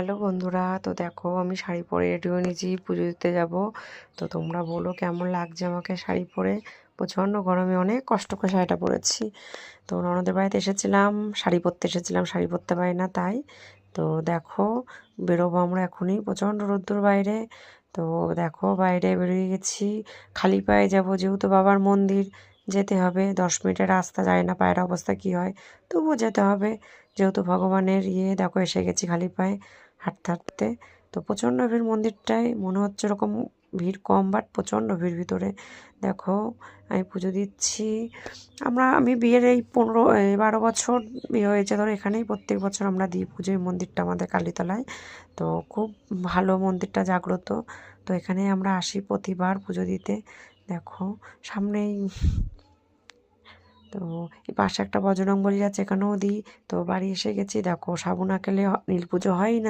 Hello বন্ধুরা, তো দেখো আমি শাড়ি পরে রেডি হয়ে নিয়েছি, পুজো দিতে যাব। তো তোমরা বলো কেমন লাগছে আমাকে শাড়ি পরে। প্রচণ্ড গরমে অনেক কষ্ট করে শাড়িটা পরেছি। তো ননদের বাড়িতে এসেছিলাম, শাড়ি পরতে এসেছিলাম, শাড়ি পরতে পারি না তাই। তো দেখো বেরোবো আমরা এখনই, প্রচণ্ড রোদ্দুর বাইরে। তো দেখো বাইরে বেরিয়ে গেছি, খালি পায়ে যাব যেহেতু বাবার মন্দির, যেতে হবে। 10 মিনিটের রাস্তা, যায় না পায়ের অবস্থা কী হয়, তবুও যেতে হবে যেহেতু ভগবানের ইয়ে। দেখো এসে গেছি খালি পায়ে হাঁটতে হাঁটতে। তো প্রচণ্ড ভিড় মন্দিরটায়, মনে হচ্ছে এরকম ভিড় কম বাট প্রচণ্ড ভিড় ভিতরে। দেখো আমি পুজো দিচ্ছি। আমি বিয়ের এই 12 বছর বিয়ে হয়েছে ধরো, এখানেই প্রত্যেক বছর আমরা দিই পুজো। এই মন্দিরটা আমাদের কালীতলায়, তো খুব ভালো মন্দিরটা, জাগ্রত। তো এখানেই আমরা আসি প্রতিবার পুজো দিতে। দেখো সামনেই, তো এই পাশে একটা বজরং বলি আছে, এখানেও দিই। তো বাড়ি এসে গেছি, দেখো সাবু না খেলে নীল পুজো হয়ই না।